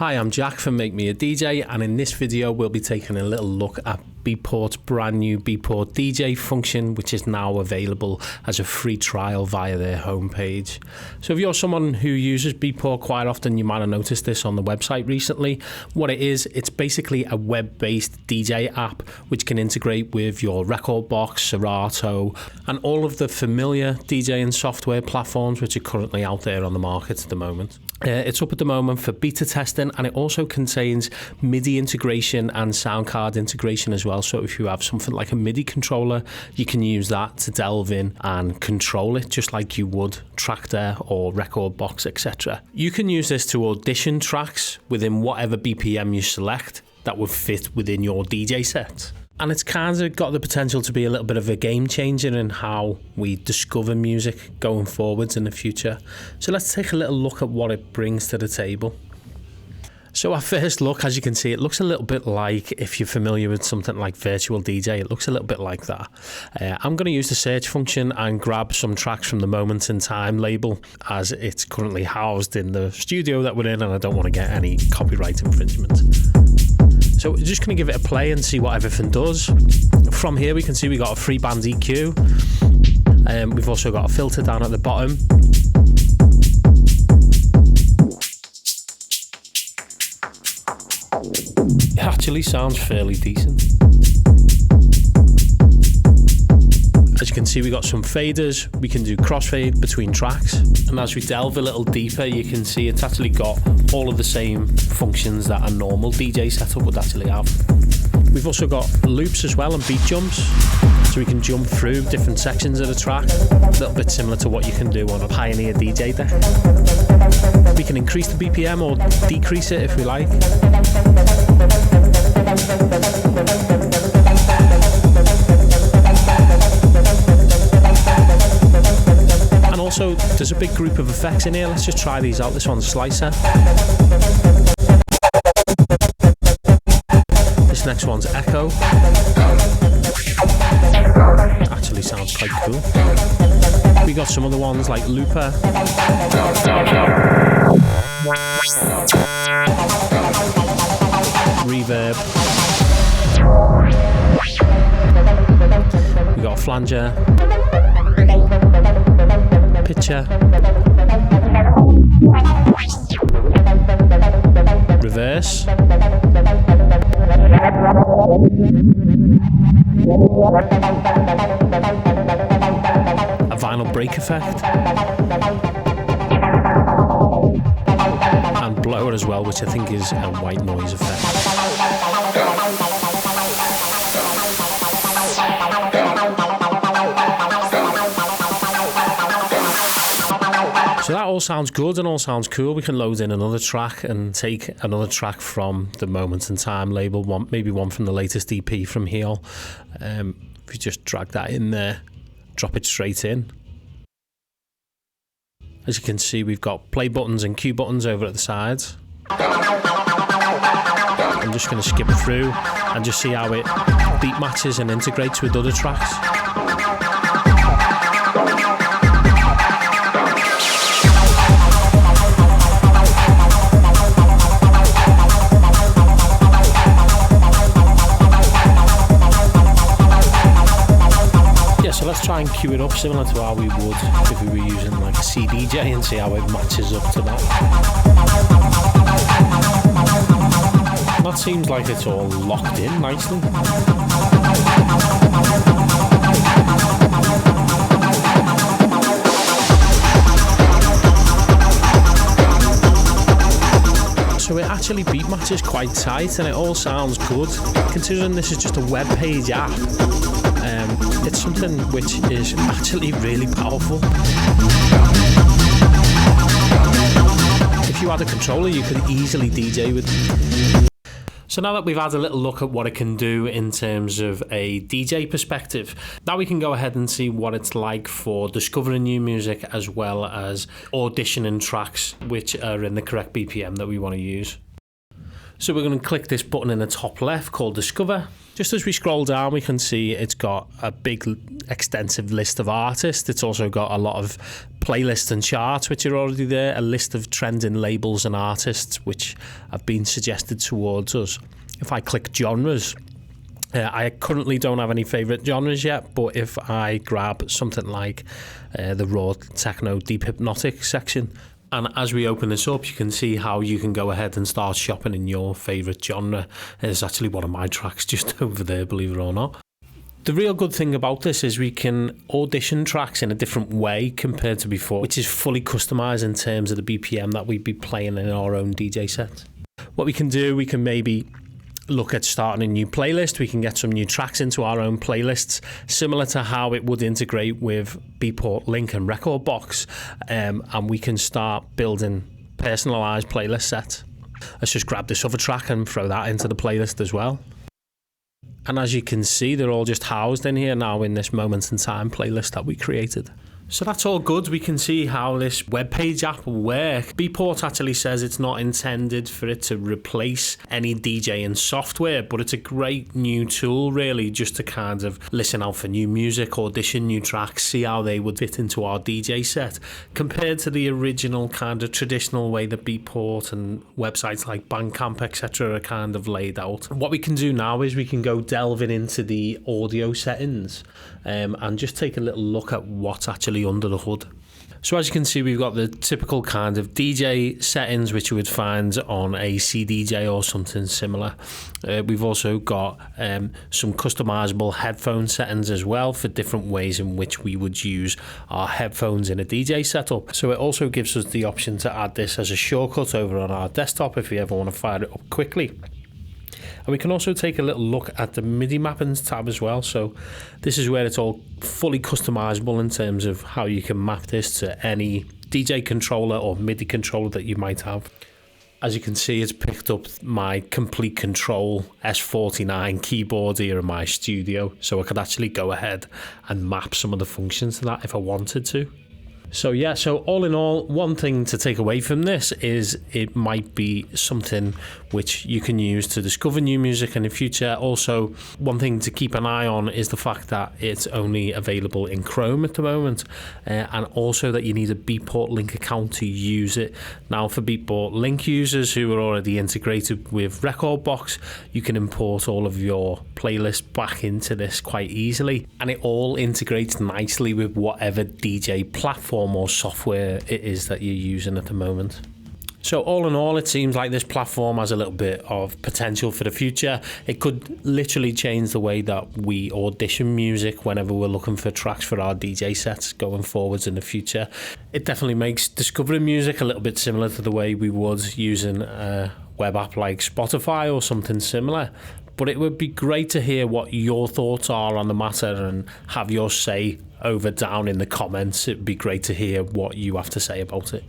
Hi, I'm Jack from Make Me a DJ, and in this video we'll be taking a little look at Beatport's brand new Beatport DJ function, which is now available as a free trial via their homepage. So if you're someone who uses Beatport quite often, you might have noticed this on the website recently. What it is, it's basically a web-based DJ app which can integrate with your Rekordbox, Serato, and all of the familiar DJing software platforms which are currently out there on the market at the moment. It's up at the moment for beta testing, and it also contains MIDI integration and sound card integration as well. So if you have something like a MIDI controller, you can use that to delve in and control it just like you would Traktor or Rekordbox, etc. You can use this to audition tracks within whatever BPM you select that would fit within your DJ set. And it's kind of got the potential to be a little bit of a game changer in how we discover music going forwards in the future. So let's take a little look at what it brings to the table. So at first look, as you can see, it looks a little bit like, if you're familiar with something like Virtual DJ, it looks a little bit like that. I'm going to use the search function and grab some tracks from the Moments in Time label, as it's currently housed in the studio that we're in, and I don't want to get any copyright infringement. So we're just going to give it a play and see what everything does. From here we can see we got a free band EQ. We've also got a filter down at the bottom. It actually sounds fairly decent. As you can see, we got some faders. We can do crossfade between tracks. And as we delve a little deeper, you can see it's actually got all of the same functions that a normal DJ setup would actually have. We've also got loops as well and beat jumps. So we can jump through different sections of the track, a little bit similar to what you can do on a Pioneer DJ deck. We can increase the BPM or decrease it if we like. Also, there's a big group of effects in here. Let's just try these out. This one's Slicer. This next one's Echo. Actually sounds quite cool. We got some other ones like Looper. Reverb. We got a flanger. Pitcher, reverse, a vinyl break effect, and blower as well, which I think is a white noise effect. So that all sounds good and all sounds cool. We can load in another track and take another track from the Moments in Time label, maybe one from the latest EP from Heel. If you just drag that in there, drop it straight in. As you can see, we've got play buttons and cue buttons over at the sides. I'm just going to skip through and just see how it beat matches and integrates with other tracks. So let's try and cue it up similar to how we would if we were using like a CDJ and see how it matches up to that. That seems like it's all locked in nicely. So it actually beat matches quite tight and it all sounds good. Considering this is just a web page app, it's something which is actually really powerful. If you had a controller, you could easily DJ with it. So now that we've had a little look at what it can do in terms of a DJ perspective, now we can go ahead and see what it's like for discovering new music as well as auditioning tracks which are in the correct BPM that we want to use. So we're going to click this button in the top left called Discover. Just as we scroll down, we can see it's got a big, extensive list of artists. It's also got a lot of playlists and charts which are already there, a list of trending labels and artists which have been suggested towards us. If I click genres, I currently don't have any favourite genres yet, but if I grab something like the raw techno deep hypnotic section, and as we open this up, you can see how you can go ahead and start shopping in your favourite genre. There's actually one of my tracks just over there, believe it or not. The real good thing about this is we can audition tracks in a different way compared to before, which is fully customised in terms of the BPM that we'd be playing in our own DJ set. What we can do, we can maybe look at starting a new playlist. We can get some new tracks into our own playlists, similar to how it would integrate with Beatport Link and Record Box, and we can start building personalised playlist sets. Let's just grab this other track and throw that into the playlist as well. And as you can see, they're all just housed in here now in this Moments in Time playlist that we created. So that's all good. We can see how this webpage app will work. Beatport actually says it's not intended for it to replace any DJing software, but it's a great new tool really, just to kind of listen out for new music, audition new tracks, see how they would fit into our DJ set, compared to the original kind of traditional way that Beatport and websites like Bandcamp, etc. are kind of laid out. What we can do now is we can go delving into the audio settings and just take a little look at what's actually under the hood. So as you can see, we've got the typical kind of DJ settings which you would find on a CDJ or something similar. We've also got some customizable headphone settings as well for different ways in which we would use our headphones in a DJ setup. So it also gives us the option to add this as a shortcut over on our desktop if we ever want to fire it up quickly. And we can also take a little look at the MIDI mappings tab as well. So this is where it's all fully customizable in terms of how you can map this to any DJ controller or MIDI controller that you might have. As you can see, it's picked up my Complete Control S49 keyboard here in my studio. So I could actually go ahead and map some of the functions to that if I wanted to. So yeah, so all in all, one thing to take away from this is it might be something which you can use to discover new music in the future. Also, one thing to keep an eye on is the fact that it's only available in Chrome at the moment, and also that you need a Beatport Link account to use it. Now, for Beatport Link users who are already integrated with Record Box, you can import all of your playlists back into this quite easily, and it all integrates nicely with whatever DJ platform or software it is that you're using at the moment. So all in all, it seems like this platform has a little bit of potential for the future. It could literally change the way that we audition music whenever we're looking for tracks for our DJ sets going forwards in the future. It definitely makes discovering music a little bit similar to the way we would using a web app like Spotify or something similar. But it would be great to hear what your thoughts are on the matter and have your say over down in the comments. It'd be great to hear what you have to say about it.